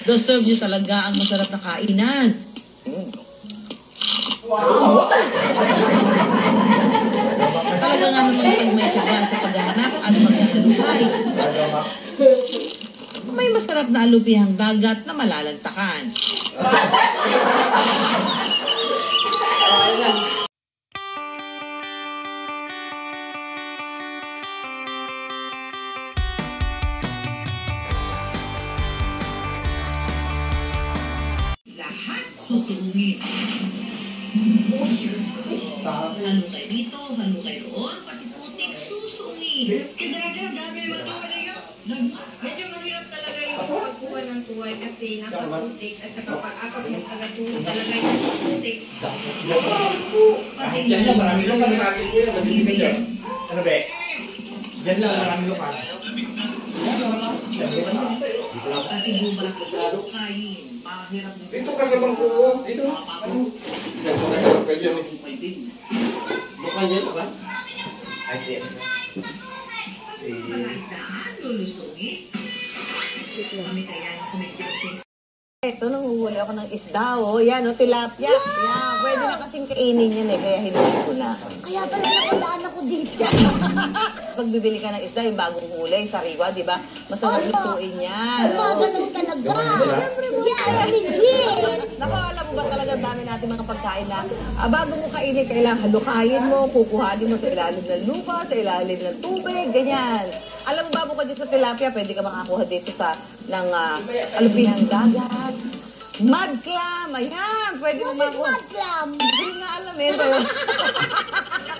Deserve niyo talaga ang masarap na kainan. Wow! Talaga nga naman pag may tiyaga sa paghahanap at paghahalukay. May masarap na alupihang dagat na malalantakan. Lahat susuruhin. Halukay dito, halukay roon, pati putik susungin. Dami yung tuwa niya. Medyo mahirap talaga yung pagkuha ng tuway kasi napaputik at saka pag-akap mo taga-tulog talaga yung putik. Diyan lang, marami lokal sa atin yun. Mabibigay yan. Ano ba? Diyan lang, marami lokal. Pati gubat, halukayin. Mahirap na. Dito ka sa bangko. Dito. Ganyan. Lokal yan ba? I see. Mga isdaan, lulusungin. Kami kaya na kumikilapin. Ito, nanguhuli ako ng isda, oh. Yan, oh, tilapia. Yan, pwede na kasing kainin yan, eh. Kaya hindi ko na. Kaya pala nakadaan ako dito. Pag bibili ka ng isda, yung bagong huli, sariwa, di ba? Masarap lutuin yan. Ganun talaga. Yan, legit. Naku, alam mo ba talaga dami natin mga pagkain na bago mo kainin, kailangan halukayin mo, kukuhanin mo sa ilalim ng lupa, sa ilalim ng tubig, ganyan. Alam mo ba, bukod dito sa tilapia, pwede ka makakuha dito sa ng alupihang dagat. Mud clam, ayan, pwede mo makakuha. Mud clam. Hindi nga alam eh.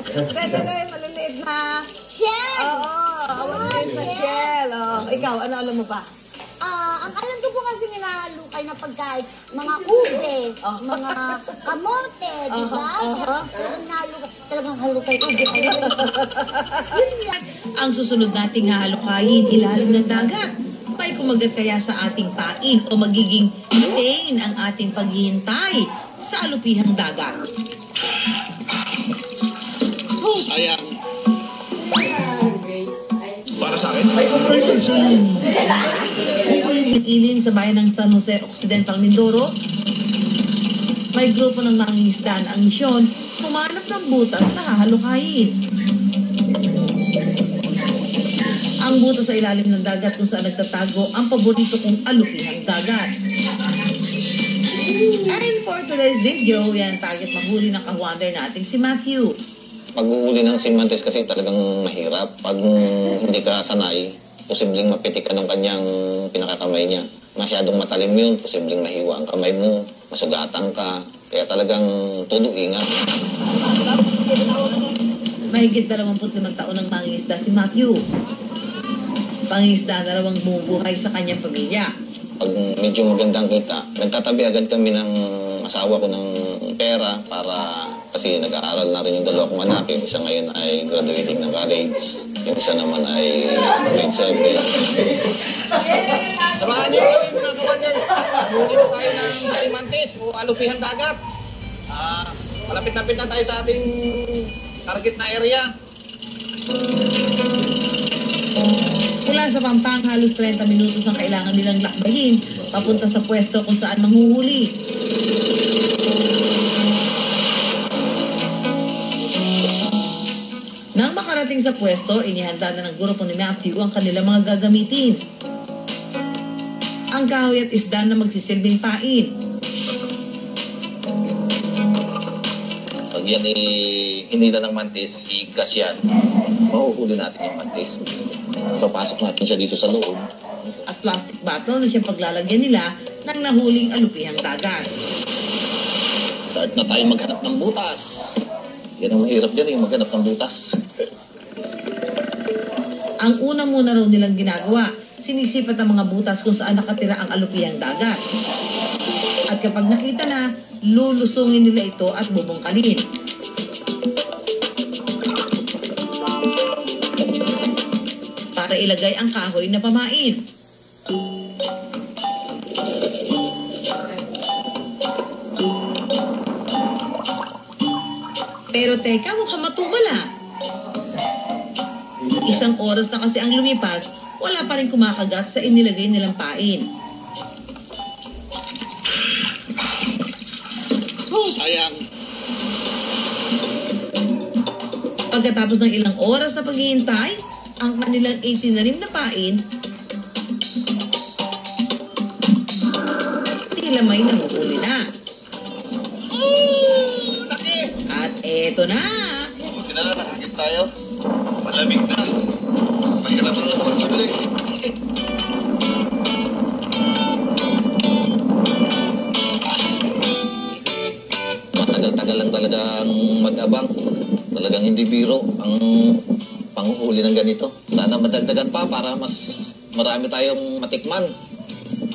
Pwede na yung maliliit na. Shell. Oo, maliliit na shell. Oh. Ikaw, ano alam mo ba? Ang alam ko po kasi nilalukay na pagkain, mga ube, mga kamote, di ba? Talagang halukay ube. Ang susunod nating hahalukayin, ilalim ng dagat. May kumagat kaya sa ating pain o magiging pain ang ating paghihintay sa alupihang dagat. Sayang. Para sa akin? Ilin sa bayan ng San Jose Occidental, Mindoro, may grupo ng mangingisdaan ang misyon, humanap ng butas na hahalukayin. Ang butas sa ilalim ng dagat kung saan nagtatago ang paborito kong alupihang dagat. And for today's video, yan target mahuli ng ka-wonder nating si Matthew. Pag-uhuli ng simantes kasi talagang mahirap. Pag hindi ka sanay, posibleng mapitik ka ng kanyang pinakakamay niya. Masyadong matalim yun, posibleng mahiwa ang kamay mo, masugatan ka. Kaya talagang todo ingat. Mahigit 25 taon ng mangingisda si Matthew. Pangingisda na raw ang bumubuhay sa kanyang pamilya. Pag medyo magandang kita, nagtatabi agad kami ng asawa ko ng pera para kasi nag-aaral na rin yung dalawa kong anak. Yung isa ngayon ay graduating ng college. Yung isa naman ay grade 7. Samahan niyo kami mga kawanyan. Huli na tayo ng simantes o alupihan dagat. Malapit-lapit na tayo sa ating target na area. Mula sa Pampanga, halos 30 minutos ang kailangan nilang lakbayin papunta sa pwesto kung saan manghuhuli. Nang makarating sa pwesto, inihanda na ng grupo ni Matthew ang kanilang mga gagamitin. Ang kahoy at isda na magsisilbing pain. Pag yan hinila ng mantis, igas yan. Mahuhuli natin yung mantis. Papasok natin siya dito sa loob. At plastic bottle na siyang paglalagyan nila ng nahuling alupihang dagat. Start na tayo maghanap ng butas. Yan ang mahirap dyan, maghanap ng butas. Ang una muna raw nilang ginagawa, sinisipat ang mga butas kung saan nakatira ang alupihang dagat. At kapag nakita na, lulusungin nila ito at bubungkalin. Para ilagay ang kahoy na pamain. Pero teka, mukhang matubala. Isang oras na kasi ang lumipas, wala pa rin kumakagat sa inilagay nilang pain. sayang. Pagkatapos ng ilang oras na paghihintay, ang kanilang itinanim na pain, tila may nanguhuli na. At eto na! Buti na lang nakakit tayo. Malamig na. Mahirap na ang paghuli. Matagal-tagal lang talagang mag-abang. Talagang hindi biro ang panghuhuli ng ganito. Sana madagdagan pa para mas marami tayong matikman.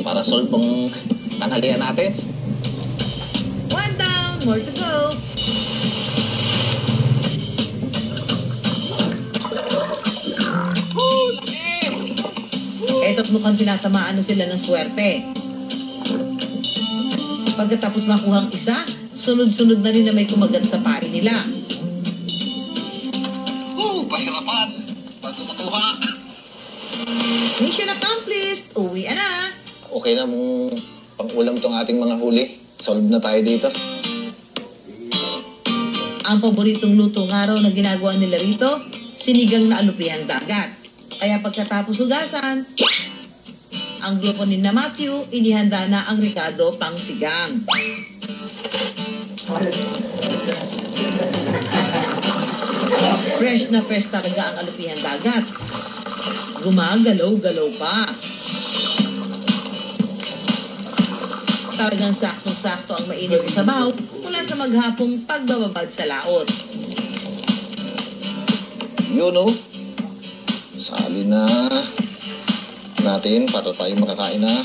Para solve ang tanghalian natin. One down, more to go. Eto't mukhang tinatamaan na sila ng swerte. Pagkatapos makuha ang isa, sunod-sunod na rin na may kumagat sa pain nila. Pahirapan. Bago makuha. Mission accomplished! Uwi na! Okay na mong pang-ulam tong ating mga huli. Solve na tayo dito. Ang paboritong luto nga raw na ginagawa nila rito, sinigang na alupihang dagat. Kaya pagkatapos hugasan, ang grupo ni na Matthew, inihanda na ang Ricardo pang sigang. Fresh na fresh talaga ang alupihang dagat. Gumagalaw-galaw pa. Talagang saktong-sakto ang mainit na sabaw mula sa maghapong pagbababad sa laot. Yun o. Sali na natin para tayo makakain na.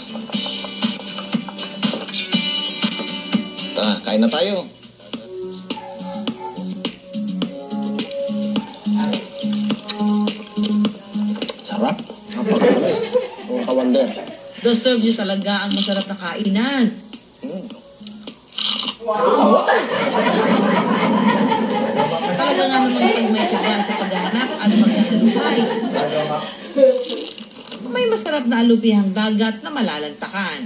Tara, kain na tayo. Sarap. Napakamis. Mga kawander. Deserve nyo talaga ang masarap na kainan. Talaga nga naman pag may tiyaga sa paghahanap at paghahaluhay. May masarap na alupihang dagat na malalantakan.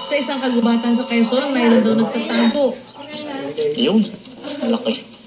Sa isang kagubatan sa Quezon, mayroon daw nagtatampo. Yun. Malaki.